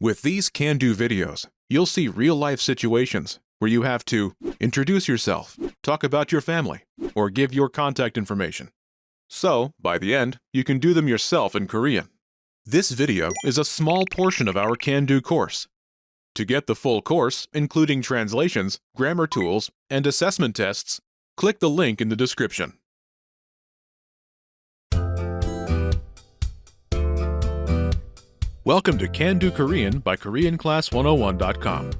With these can-do videos, you'll see real-life situations where you have to introduce yourself, talk about your family, or give your contact information. So, by the end, you can do them yourself in Korean. This video is a small portion of our can-do course. To get the full course, including translations, grammar tools, and assessment tests, click the link in the description. Welcome to Can Do Korean by KoreanClass101.com.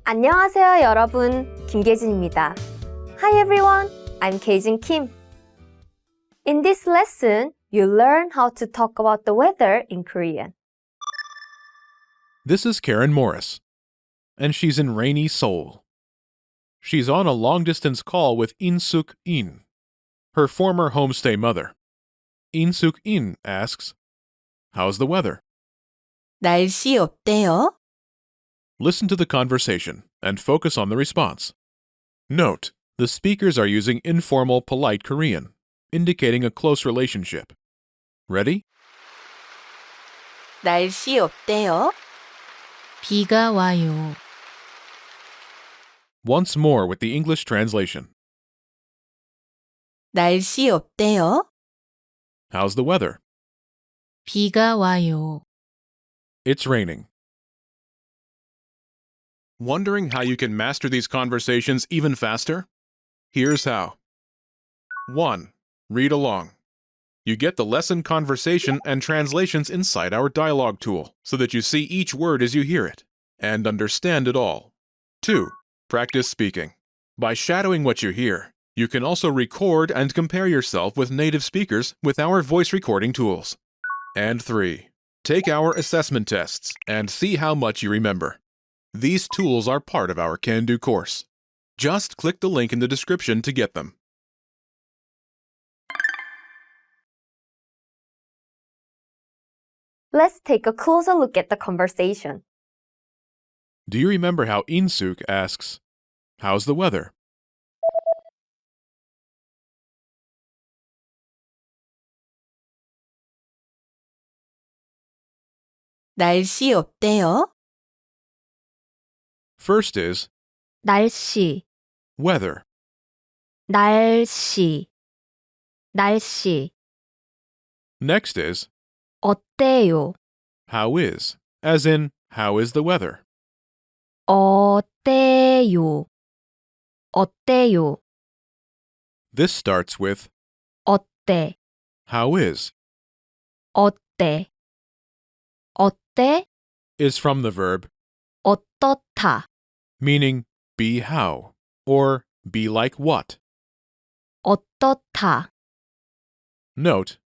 안녕하세요, 여러분. 김계진입니다. Hi everyone, I'm Kejin Kim. In this lesson, you learn how to talk about the weather in Korean. This is Karen Morris, and she's in rainy Seoul. She's on a long-distance call with In-suk In, her former homestay mother. In-suk In asks, "How's the weather?" 날씨 어때요? Listen to the conversation and focus on the response. Note, the speakers are using informal, polite Korean, indicating a close relationship. Ready? 날씨 어때요? 비가 와요. Once more with the English translation. 날씨 어때요? How's the weather? 비가 와요. It's raining. Wondering how you can master these conversations even faster? Here's how. 1. Read along. You get the lesson conversation and translations inside our dialogue tool so that you see each word as you hear it and understand it all. 2. Practice speaking. By shadowing what you hear, you can also record and compare yourself with native speakers with our voice recording tools. And 3. Take our assessment tests and see how much you remember. These tools are part of our Can Do course. Just click the link in the description to get them. Let's take a closer look at the conversation. Do you remember how In-suk asks, "How's the weather?" 날씨 어때요? First is 날씨, weather. 날씨. Next is 어때요? how is, as in, how is the weather? 어때요? This starts with 어때? how is, 어때? is from the verb 어떻다? meaning be how, or be like what. 어떻다? Note,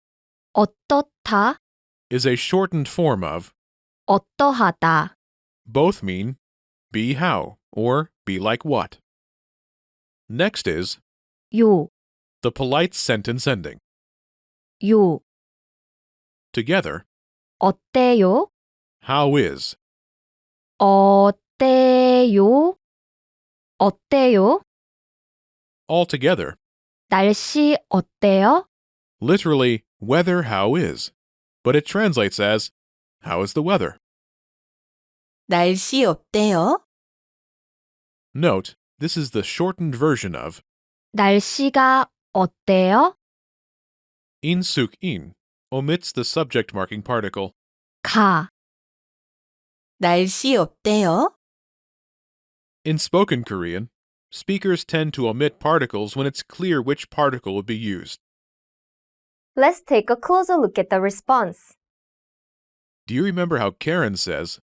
어떻다? is a shortened form of, 어떠하다? both mean be how, or be like what. Next is 요, the polite sentence ending. 요. Together, 어때요? how is, 어때요? altogether, 날씨 어때요? literally weather how is, but it translates as how is the weather. 날씨 어때요? Note, this is the shortened version of 날씨가 어때요? In-suk In omits the subject marking particle. 가. 날씨 어때요? In spoken Korean, speakers tend to omit particles when it's clear which particle would be used. Let's take a closer look at the response. Do you remember how Karen says,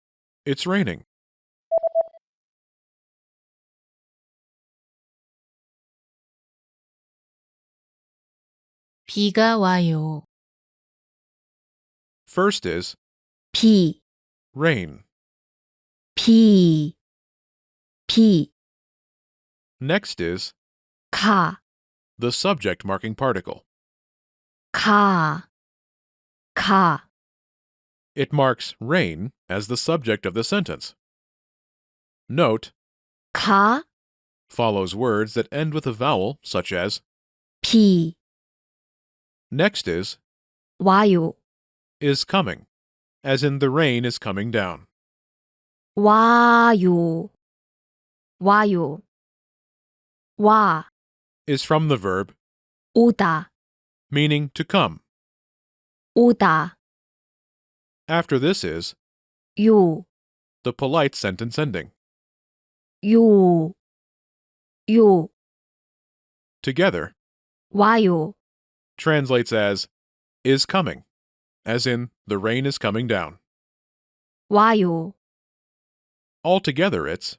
"It's raining"? 비가 와요. First is 비, rain. 비. Next is 가, the subject marking particle. 가. It marks rain as the subject of the sentence. Note, 가, follows words that end with a vowel such as 비. Next is 와요. is coming, as in the rain is coming down. 와요. 와요. 와. Is from the verb 오다. meaning to come. 오다. After this is 요. the polite sentence ending. 요. 요. Together 와요. translates as is coming, as in the rain is coming down. 와요. Altogether it's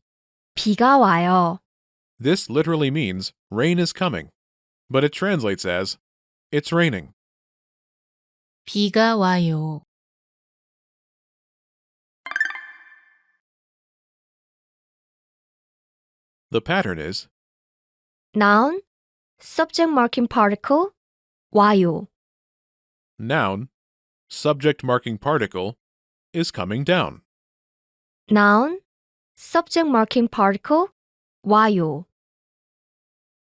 비가 와요. this literally means rain is coming, but it translates as it's raining. 비가 와요. The pattern is noun, subject marking particle, 와요. noun, subject marking particle, is coming down. noun, subject marking particle, 와요.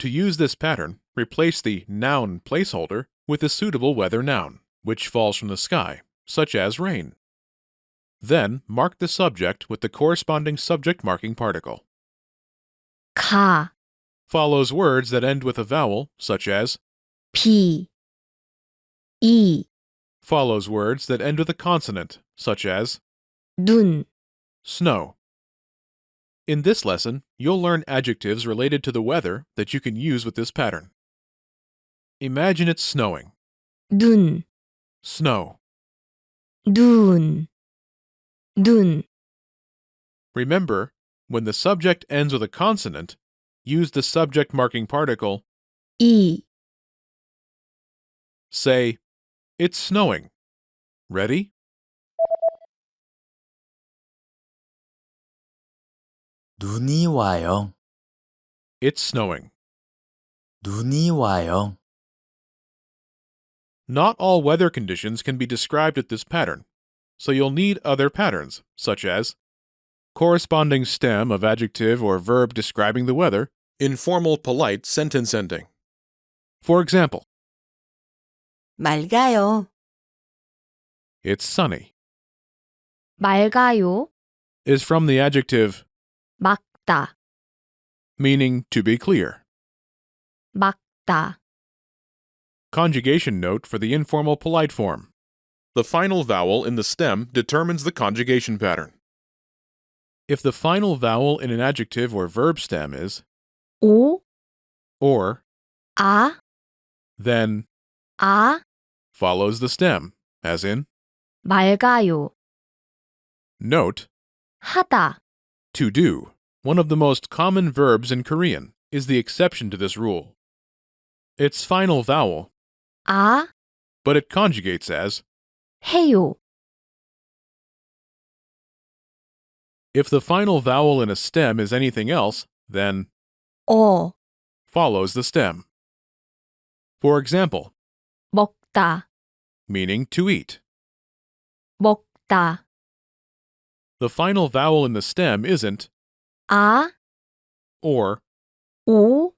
To use this pattern, replace the noun placeholder with a suitable weather noun, which falls from the sky, such as rain. Then mark the subject with the corresponding subject marking particle. 가, Follows words that end with a vowel, such as 비, 이, follows words that end with a consonant, such as 눈, snow. In this lesson, you'll learn adjectives related to the weather that you can use with this pattern. Imagine it's snowing. 눈, Snow. 눈, 눈. Remember, when the subject ends with a consonant, use the subject marking particle. 이, Say, it's snowing. Ready? 눈이 와요. It's snowing. 눈이 와요. Not all weather conditions can be described with this pattern, so you'll need other patterns, such as corresponding stem of adjective or verb describing the weather, informal polite sentence ending. For example, 맑아요. it's sunny 맑아요, is from the adjective 맑다, meaning to be clear. 맑다. Conjugation note for the informal polite form. The final vowel in the stem determines the conjugation pattern. If the final vowel in an adjective or verb stem is 오, or, 아, then 아, follows the stem, as in 맑아요. note, 하다, to do, one of the most common verbs in Korean, is the exception to this rule. Its final vowel, 아, but it conjugates as 해요. if the final vowel in a stem is anything else, then 어, follows the stem. For example, 먹다, meaning to eat. 먹다. The final vowel in the stem isn't 아, or, 오,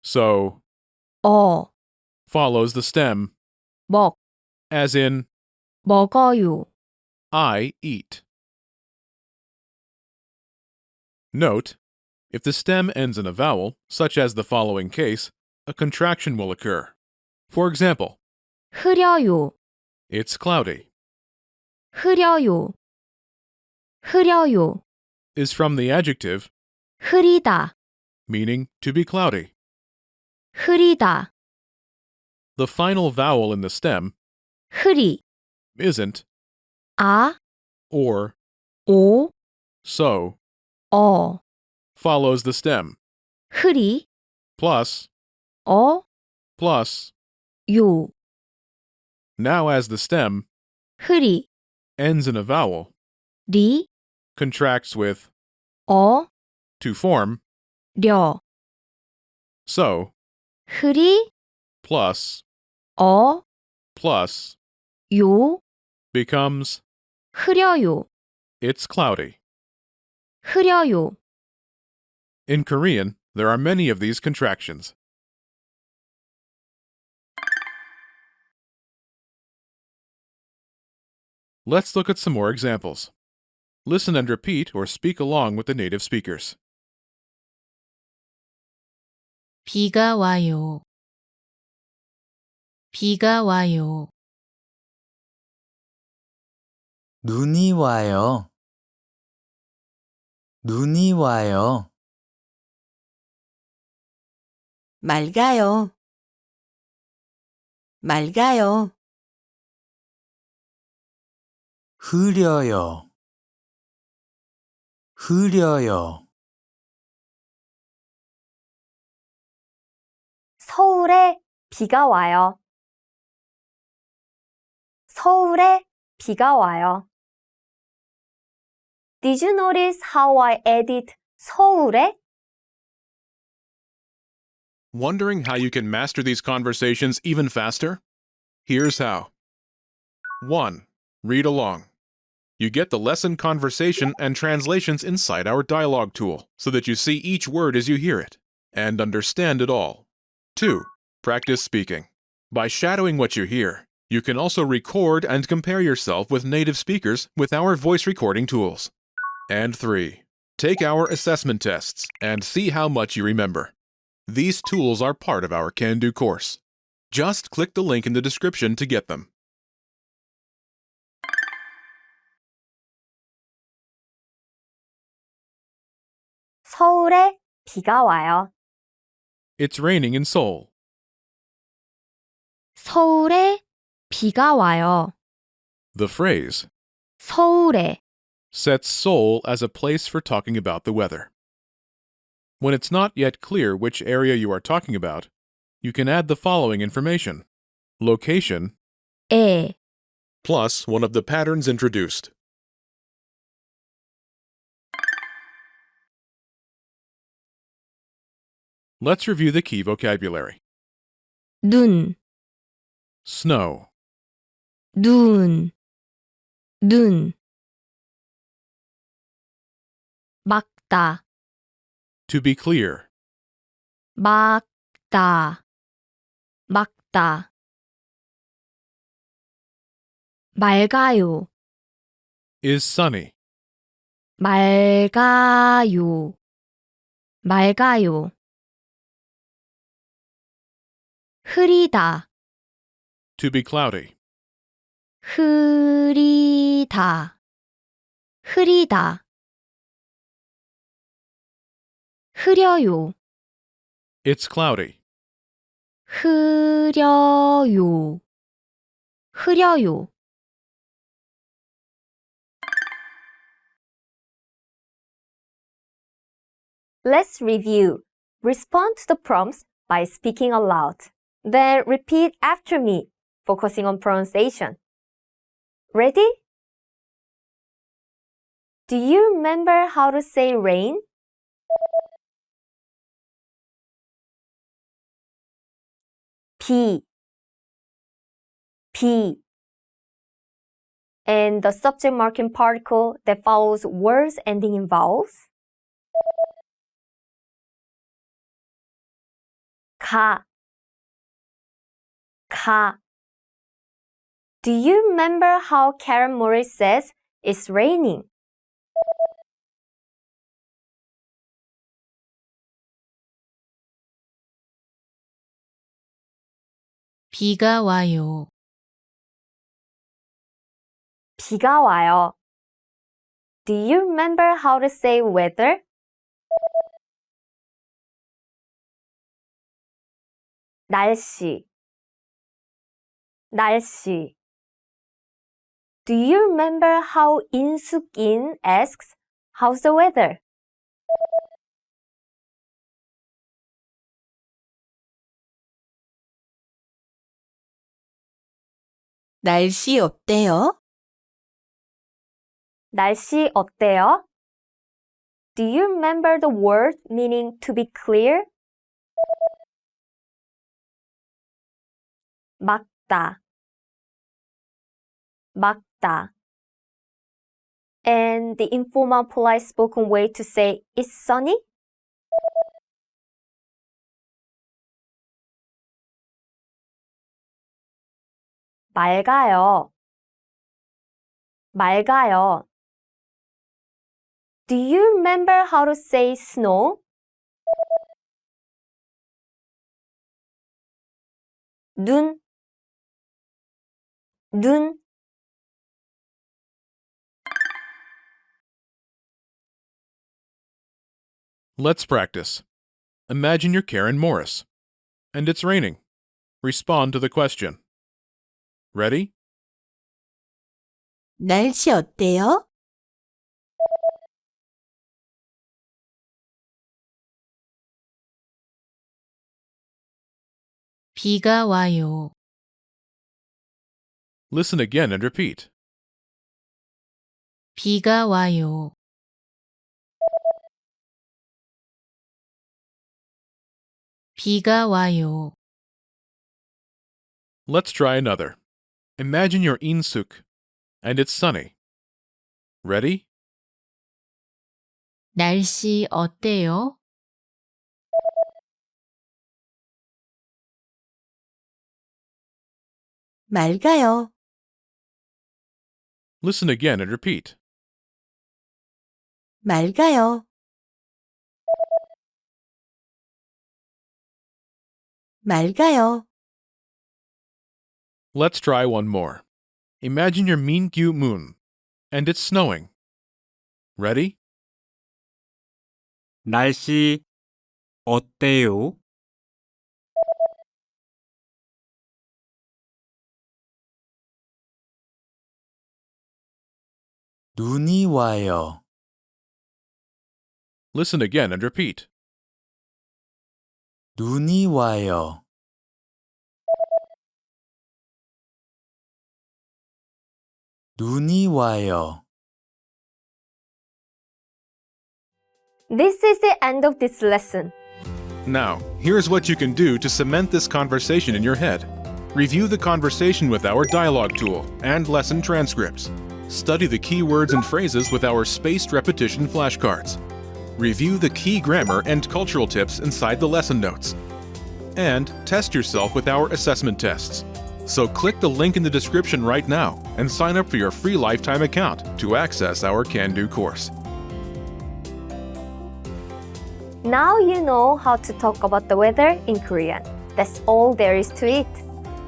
so 어, follows the stem, 먹, as in 먹어요. I eat. Note, if the stem ends in a vowel, such as the following case, a contraction will occur. For example, 흐려요, it's cloudy 흐려요. 흐려요. is from the adjective 흐리다, meaning to be cloudy. 흐리다. The final vowel in the stem 흐리, isn't 아, or, 오, so 어. follows the stem, 흐리, plus, 어, plus. 요. Now as the stem 흐리, ends in a vowel, 리, contracts with 어, to form, 려. so, 흐리, plus, 어, plus, 요. becomes 흐려요, it's cloudy. 흐려요. In Korean, there are many of these contractions. Let's look at some more examples. Listen and repeat or speak along with the native speakers. 비가 와요. 비가 와요. 눈이 와요. 눈이 와요. 맑아요. 맑아요. 흐려요. 흐려요. 서울에 비가 와요. 서울에 비가 와요. Did you notice how I added 서울에? Wondering how you can master these conversations even faster? Here's how. 1. Read along. You get the lesson conversation and translations inside our dialogue tool so that you see each word as you hear it and understand it all. 2. Practice speaking. By shadowing what you hear, you can also record and compare yourself with native speakers with our voice recording tools. And 3. Take our assessment tests and see how much you remember. These tools are part of our Can-Do course. Just click the link in the description to get them. 서울에 비가 와요. It's raining in Seoul. 서울에 비가 와요. The phrase 서울에 sets Seoul as a place for talking about the weather. When it's not yet clear which area you are talking about, you can add the following information: location 에 plus one of the patterns introduced. Let's review the key vocabulary. 눈, Snow, 눈, 눈. 막다, to be clear, 막다, 막다. 맑아요, is sunny, 맑아요, 맑아요. 흐리다, to be cloudy, 흐리다, 흐리다. 흐려요, it's cloudy, 흐려요, 흐려요. Let's review. Respond to the prompts by speaking aloud. Then repeat after me, focusing on pronunciation. Ready? Do you remember how to say rain? 비, 비. And the subject marking particle that follows words ending in vowels? 가, 가. Do you remember how Karen Morris says it's raining? 비가 와요. 비가 와요. Do you remember how to say weather? 날씨, 날씨. Do you remember how 인숙인 asks, how's the weather? 날씨 어때요? 날씨 어때요? Do you remember the word meaning to be clear? 막다, 막다. And the informal polite spoken way to say it's sunny? 맑아요. 맑아요. Do you remember how to say snow? 눈, 눈. Let's practice. Imagine you're Karen Morris, and it's raining. Respond to the question. Ready? 날씨 어때요? 비가 와요. Listen again and repeat. 비가 와요. 비가 와요. Let's try another. Imagine you're Insuk, and it's sunny. Ready? 날씨 어때요? 맑아요. Listen again and repeat. 맑아요. 맑아요. Let's try one more. Imagine you're Minkyu Moon, and it's snowing. Ready? 날씨 어때요? 눈이 와요. Listen again and repeat. 눈이 와요. 눈이 와요. This is the end of this lesson. Now, here's what you can do to cement this conversation in your head. Review the conversation with our dialogue tool and lesson transcripts. Study the key words and phrases with our spaced repetition flashcards. Review the key grammar and cultural tips inside the lesson notes. And test yourself with our assessment tests. So click the link in the description right now and sign up for your free lifetime account to access our Can-Do course. Now you know how to talk about the weather in Korean. That's all there is to it.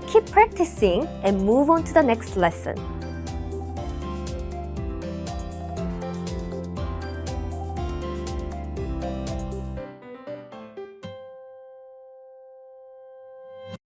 Keep practicing and move on to the next lesson.